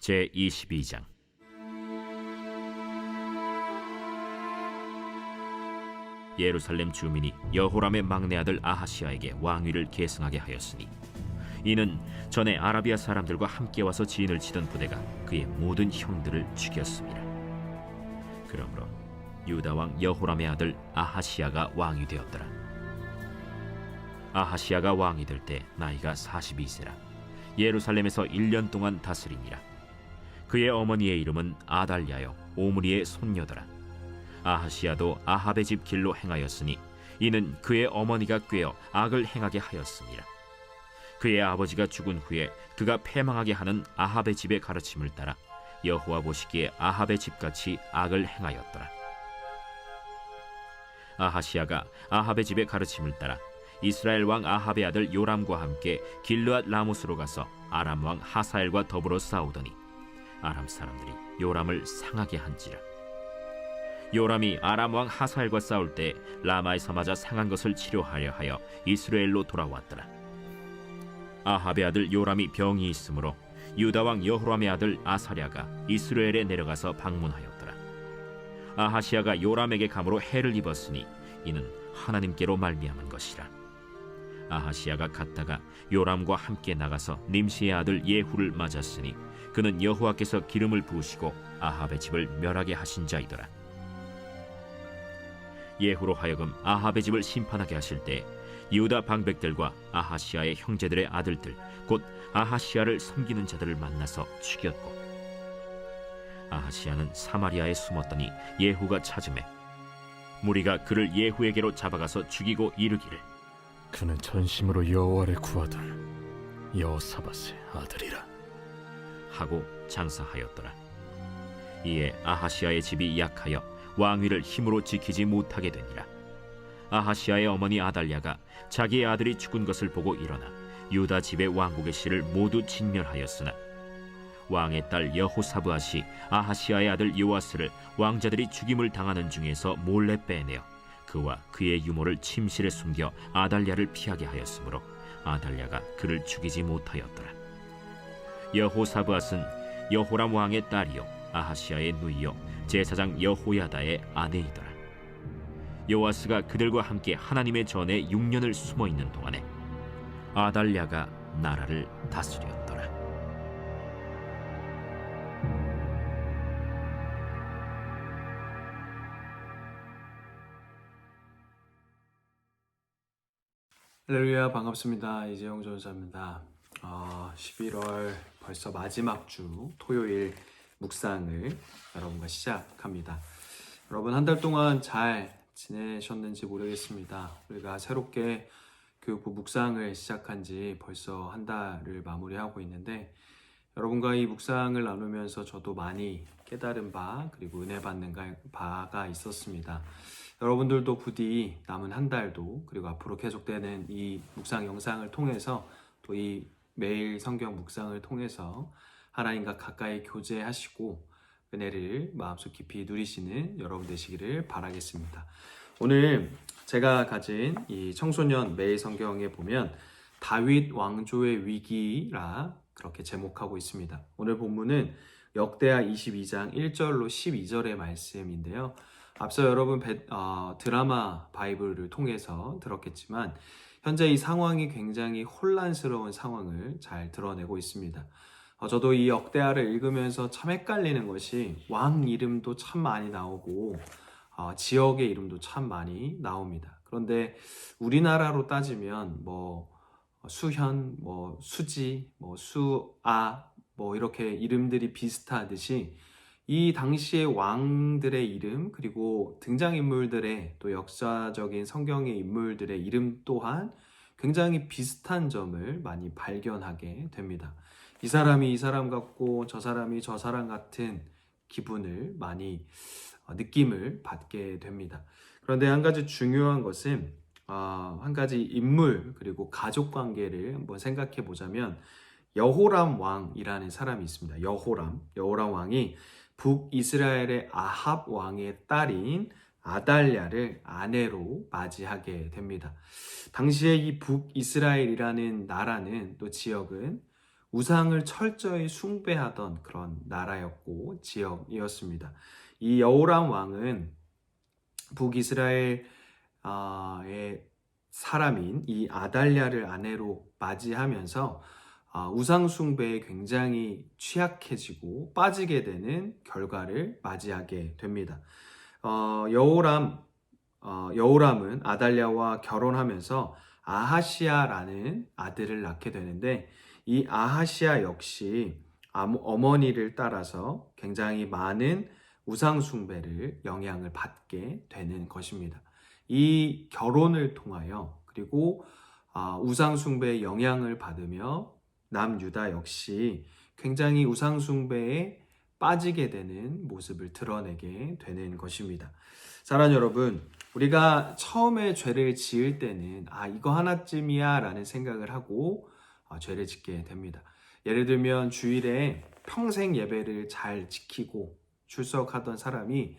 제22장. 예루살렘 주민이 여호람의 막내 아들 아하시야에게 왕위를 계승하게 하였으니 이는 전에 아라비아 사람들과 함께 와서 진을 치던 부대가 그의 모든 형들을 죽였습니다. 그러므로 유다 왕 여호람의 아들 아하시야가 왕이 되었더라. 아하시야가 왕이 될 때 나이가 42세라 예루살렘에서 1년 동안 다스리니라. 그의 어머니의 이름은 아달랴요 오므리의 손녀더라. 아하시야도 아합의 집 길로 행하였으니 이는 그의 어머니가 꾀어 악을 행하게 하였습니다. 그의 아버지가 죽은 후에 그가 패망하게 하는 아합의 집의 가르침을 따라 여호와 보시기에 아합의 집같이 악을 행하였더라. 아하시야가 아합의 집의 가르침을 따라 이스라엘 왕 아합의 아들 요람과 함께 길르앗 라못으로 가서 아람 왕 하사엘과 더불어 싸우더니 아람 사람들이 요람을 상하게 한지라. 요람이 아람 왕 하사엘과 싸울 때 라마에서 맞아 상한 것을 치료하려 하여 이스라엘로 돌아왔더라. 아합의 아들 요람이 병이 있으므로 유다 왕 여호람의 아들 아사랴가 이스라엘에 내려가서 방문하였더라. 아하시야가 요람에게 감으로 해를 입었으니 이는 하나님께로 말미암은 것이라. 아하시야가 갔다가 요람과 함께 나가서 님시의 아들 예후를 맞았으니 그는 여호와께서 기름을 부으시고 아합의 집을 멸하게 하신 자이더라. 예후로 하여금 아합의 집을 심판하게 하실 때 유다 방백들과 아하시야의 형제들의 아들들 곧 아하시야를 섬기는 자들을 만나서 죽였고 아하시야는 사마리아에 숨었더니 예후가 찾음에 무리가 그를 예후에게로 잡아가서 죽이고 이르기를 그는 전심으로 여호와를 구하던 여호사밧의 아들이라 하고 장사하였더라. 이에 아하시야의 집이 약하여 왕위를 힘으로 지키지 못하게 되니라. 아하시야의 어머니 아달랴가 자기의 아들이 죽은 것을 보고 일어나 유다 집의 왕국의 씨를 모두 진멸하였으나 왕의 딸 여호사브앗이 아하시야의 아들 요아스를 왕자들이 죽임을 당하는 중에서 몰래 빼내어 그와 그의 유모를 침실에 숨겨 아달랴를 피하게 하였으므로 아달랴가 그를 죽이지 못하였더라. 여호사브앗은 여호람 왕의 딸이요 아하시야의 누이요 제사장 여호야다의 아내이더라. 요아스가 그들과 함께 하나님의 전에 6년을 숨어있는 동안에 아달랴가 나라를 다스렸더라. 할렐루야, 반갑습니다. 이재용 전사입니다. 11월 벌써 마지막 주 토요일 묵상을 여러분과 시작합니다. 여러분 한 달 동안 잘 지내셨는지 모르겠습니다. 우리가 새롭게 교육부 묵상을 시작한 지 벌써 한 달을 마무리하고 있는데 여러분과 이 묵상을 나누면서 저도 많이 깨달은 바 그리고 은혜 받는 바가 있었습니다. 여러분들도 부디 남은 한 달도 그리고 앞으로 계속되는 이 묵상 영상을 통해서 또 이 매일 성경 묵상을 통해서 하나님과 가까이 교제하시고 은혜를 마음속 깊이 누리시는 여러분 되시기를 바라겠습니다. 오늘 제가 가진 이 청소년 매일 성경에 보면 다윗 왕조의 위기라 그렇게 제목하고 있습니다. 오늘 본문은 역대하 22장 1절로 12절의 말씀인데요. 앞서 여러분 드라마 바이블을 통해서 들었겠지만 현재 이 상황이 굉장히 혼란스러운 상황을 잘 드러내고 있습니다. 저도 이 역대하를 읽으면서 참 헷갈리는 것이 왕 이름도 참 많이 나오고 지역의 이름도 참 많이 나옵니다. 그런데 우리나라로 따지면 수현, 수지, 수아 이렇게 이름들이 비슷하듯이 이 당시의 왕들의 이름 그리고 등장인물들의 또 역사적인 성경의 인물들의 이름 또한 굉장히 비슷한 점을 많이 발견하게 됩니다. 이 사람이 이 사람 같고 저 사람이 저 사람 같은 기분을 많이 느낌을 받게 됩니다. 그런데 한 가지 중요한 것은 한 가지 인물 그리고 가족 관계를 한번 생각해 보자면 여호람 왕이라는 사람이 있습니다. 여호람 왕이 북이스라엘의 아합 왕의 딸인 아달랴를 아내로 맞이하게 됩니다. 당시에 이 북이스라엘이라는 나라는 또 지역은 우상을 철저히 숭배하던 그런 나라였고 지역이었습니다. 이 여호람 왕은 북이스라엘의 사람인 이 아달랴를 아내로 맞이하면서 우상 숭배에 굉장히 취약해지고 빠지게 되는 결과를 맞이하게 됩니다. 여호람은 아달랴와 결혼하면서 아하시아라는 아들을 낳게 되는데 이 아하시아 역시 어머니를 따라서 굉장히 많은 우상 숭배를 영향을 받게 되는 것입니다. 이 결혼을 통하여 그리고 우상 숭배의 영향을 받으며 남유다 역시 굉장히 우상 숭배에 빠지게 되는 모습을 드러내게 되는 것입니다. 사랑하는 여러분, 우리가 처음에 죄를 지을 때는 이거 하나쯤이야 라는 생각을 하고 죄를 짓게 됩니다. 예를 들면 주일에 평생 예배를 잘 지키고 출석하던 사람이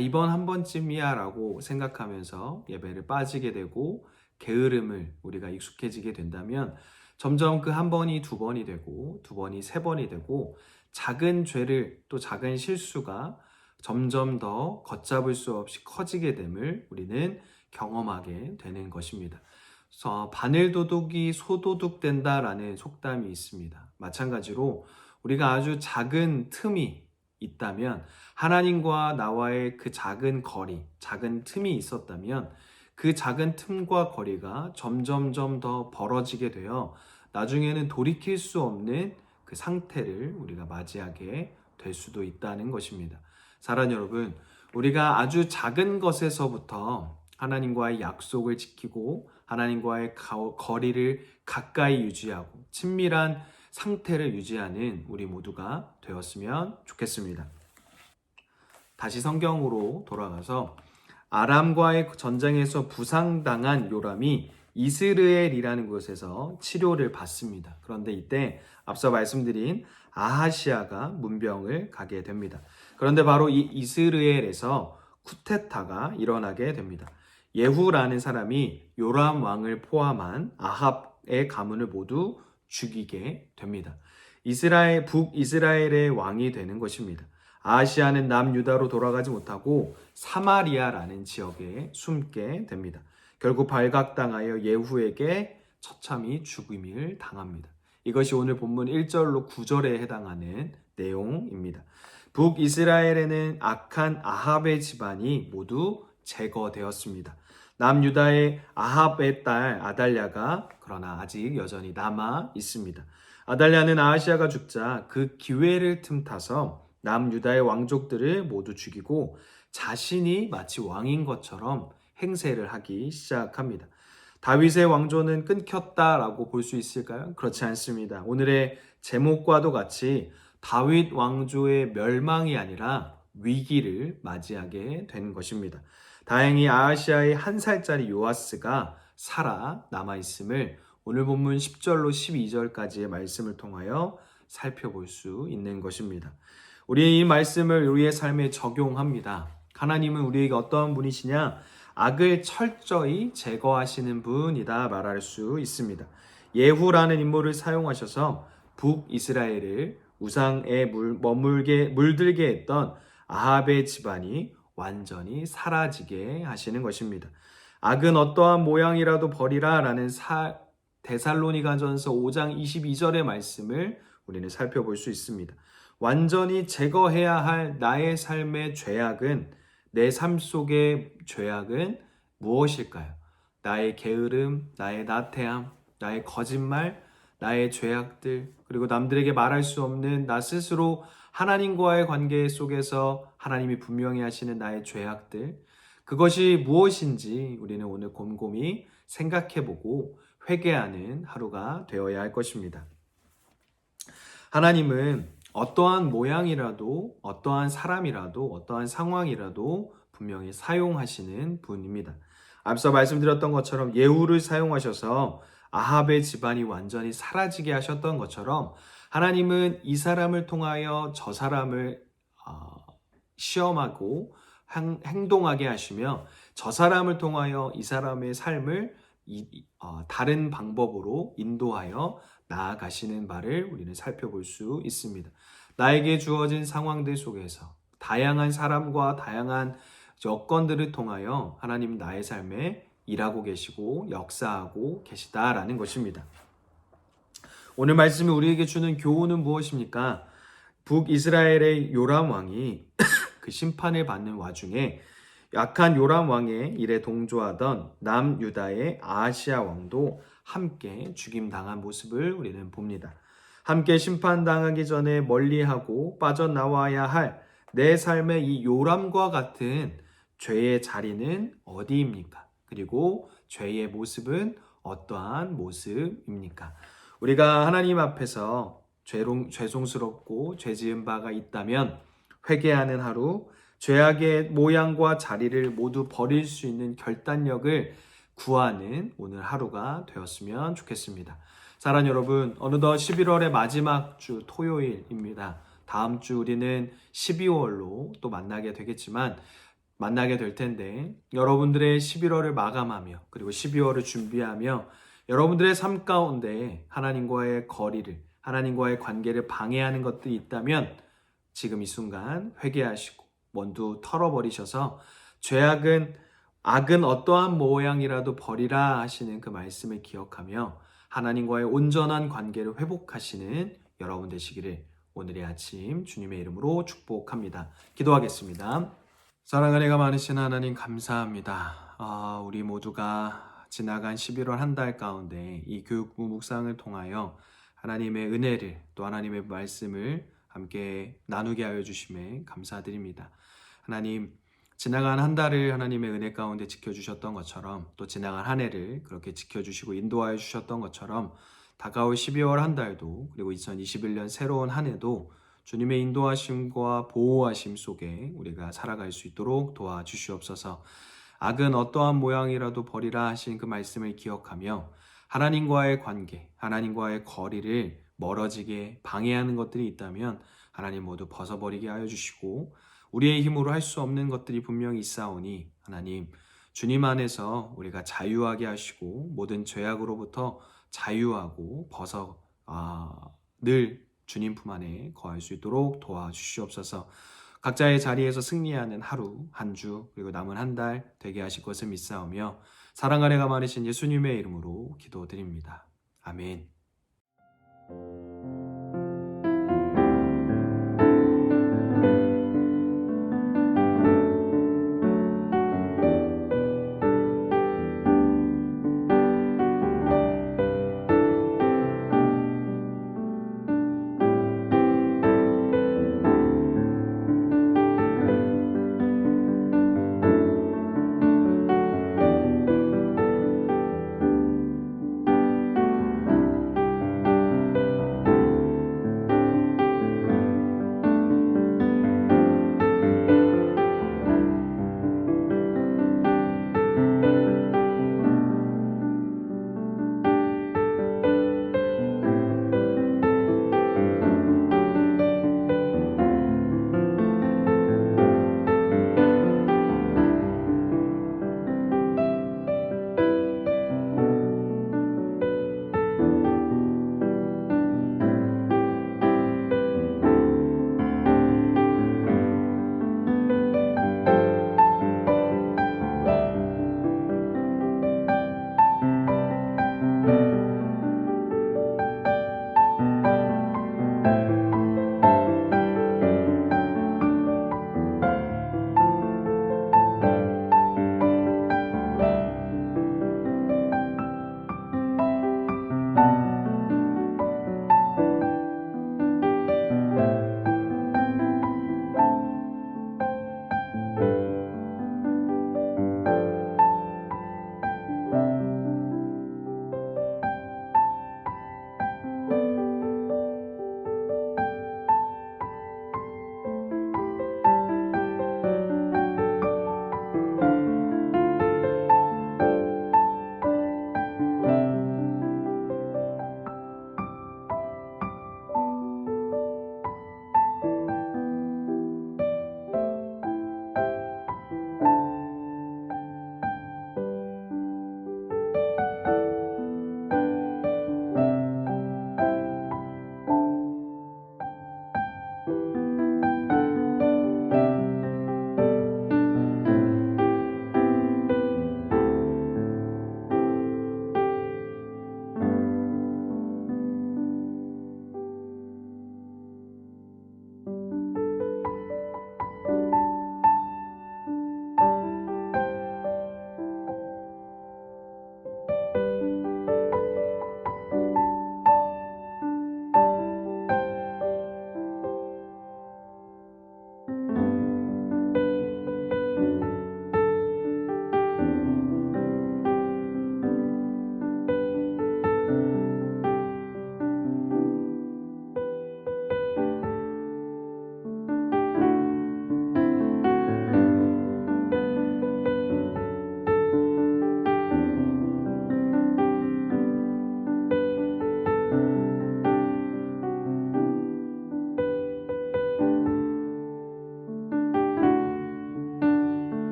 이번 한 번쯤이야 라고 생각하면서 예배를 빠지게 되고 게으름을 우리가 익숙해지게 된다면 점점 그 한 번이 두 번이 되고 두 번이 세 번이 되고 작은 죄를 또 작은 실수가 점점 더 걷잡을 수 없이 커지게 됨을 우리는 경험하게 되는 것입니다. 그래서 바늘도둑이 소도둑 된다라는 속담이 있습니다. 마찬가지로 우리가 아주 작은 틈이 있다면 하나님과 나와의 그 작은 거리, 작은 틈이 있었다면 그 작은 틈과 거리가 점점점 더 벌어지게 되어 나중에는 돌이킬 수 없는 그 상태를 우리가 맞이하게 될 수도 있다는 것입니다. 사랑하는 여러분, 우리가 아주 작은 것에서부터 하나님과의 약속을 지키고 하나님과의 거리를 가까이 유지하고 친밀한 상태를 유지하는 우리 모두가 되었으면 좋겠습니다. 다시 성경으로 돌아가서 아람과의 전쟁에서 부상당한 요람이 이스르엘이라는 곳에서 치료를 받습니다. 그런데 이때 앞서 말씀드린 아하시아가 문병을 가게 됩니다. 그런데 바로 이 이스르엘에서 쿠데타가 일어나게 됩니다. 예후라는 사람이 요람 왕을 포함한 아합의 가문을 모두 죽이게 됩니다. 북이스라엘의 왕이 되는 것입니다. 아하시아는 남유다로 돌아가지 못하고 사마리아라는 지역에 숨게 됩니다. 결국 발각당하여 예후에게 처참히 죽임을 당합니다. 이것이 오늘 본문 1절로 9절에 해당하는 내용입니다. 북이스라엘에는 악한 아합의 집안이 모두 제거되었습니다. 남유다의 아합의 딸 아달랴가 그러나 아직 여전히 남아 있습니다. 아달랴는 아하시아가 죽자 그 기회를 틈타서 남유다의 왕족들을 모두 죽이고 자신이 마치 왕인 것처럼 행세를 하기 시작합니다. 다윗의 왕조는 끊겼다라고 볼 수 있을까요? 그렇지 않습니다. 오늘의 제목과도 같이 다윗 왕조의 멸망이 아니라 위기를 맞이하게 된 것입니다. 다행히 아하시아의 1살짜리 요아스가 살아 남아있음을 오늘 본문 10절로 12절까지의 말씀을 통하여 살펴볼 수 있는 것입니다. 우리 이 말씀을 우리의 삶에 적용합니다. 하나님은 우리에게 어떤 분이시냐? 악을 철저히 제거하시는 분이다 말할 수 있습니다. 예후라는 인물을 사용하셔서 북이스라엘을 우상에 물들게 했던 아합의 집안이 완전히 사라지게 하시는 것입니다. 악은 어떠한 모양이라도 버리라 라는 데살로니가전서 5장 22절의 말씀을 우리는 살펴볼 수 있습니다. 완전히 제거해야 할 나의 삶의 죄악은, 내 삶 속의 죄악은 무엇일까요? 나의 게으름, 나의 나태함, 나의 거짓말, 나의 죄악들, 그리고 남들에게 말할 수 없는 나 스스로 하나님과의 관계 속에서 하나님이 분명히 하시는 나의 죄악들, 그것이 무엇인지 우리는 오늘 곰곰이 생각해보고 회개하는 하루가 되어야 할 것입니다. 하나님은 어떠한 모양이라도, 어떠한 사람이라도, 어떠한 상황이라도 분명히 사용하시는 분입니다. 앞서 말씀드렸던 것처럼 예후를 사용하셔서 아합의 집안이 완전히 사라지게 하셨던 것처럼 하나님은 이 사람을 통하여 저 사람을 시험하고 행동하게 하시며 저 사람을 통하여 이 사람의 삶을 다른 방법으로 인도하여 나아가시는 바를 우리는 살펴볼 수 있습니다. 나에게 주어진 상황들 속에서 다양한 사람과 다양한 여건들을 통하여 하나님 나의 삶에 일하고 계시고 역사하고 계시다라는 것입니다. 오늘 말씀이 우리에게 주는 교훈은 무엇입니까? 북이스라엘의 요람 왕이 그 심판을 받는 와중에 약한 요람 왕의 일에 동조하던 남유다의 아하시아 왕도 함께 죽임당한 모습을 우리는 봅니다. 함께 심판당하기 전에 멀리하고 빠져나와야 할 내 삶의 이 요람과 같은 죄의 자리는 어디입니까? 그리고 죄의 모습은 어떠한 모습입니까? 우리가 하나님 앞에서 죄송스럽고 죄 지은 바가 있다면 회개하는 하루, 죄악의 모양과 자리를 모두 버릴 수 있는 결단력을 구하는 오늘 하루가 되었으면 좋겠습니다. 사랑하는 여러분, 어느덧 11월의 마지막 주 토요일입니다. 다음 주 우리는 12월로 또 만나게 되겠지만 만나게 될 텐데 여러분들의 11월을 마감하며 그리고 12월을 준비하며 여러분들의 삶 가운데 하나님과의 거리를 하나님과의 관계를 방해하는 것들이 있다면 지금 이 순간 회개하시고 모두 털어버리셔서 악은 어떠한 모양이라도 버리라 하시는 그 말씀을 기억하며 하나님과의 온전한 관계를 회복하시는 여러분 되시기를 오늘의 아침 주님의 이름으로 축복합니다. 기도하겠습니다. 사랑하는 애가 많으신 하나님 감사합니다. 우리 모두가 지나간 11월 한 달 가운데 이 교육부 묵상을 통하여 하나님의 은혜를 또 하나님의 말씀을 함께 나누게 하여 주심에 감사드립니다. 하나님, 지나간 한 달을 하나님의 은혜 가운데 지켜주셨던 것처럼 또 지나간 한 해를 그렇게 지켜주시고 인도하여 주셨던 것처럼 다가올 12월 한 달도 그리고 2021년 새로운 한 해도 주님의 인도하심과 보호하심 속에 우리가 살아갈 수 있도록 도와주시옵소서. 악은 어떠한 모양이라도 버리라 하신 그 말씀을 기억하며 하나님과의 관계, 하나님과의 거리를 멀어지게 방해하는 것들이 있다면 하나님 모두 벗어버리게 하여 주시고 우리의 힘으로 할 수 없는 것들이 분명히 있사오니 하나님 주님 안에서 우리가 자유하게 하시고 모든 죄악으로부터 자유하고 늘 주님 품 안에 거할 수 있도록 도와주시옵소서. 각자의 자리에서 승리하는 하루, 한 주, 그리고 남은 한 달 되게 하실 것을 믿사오며 사랑 안에가 많으신 예수님의 이름으로 기도드립니다. 아멘.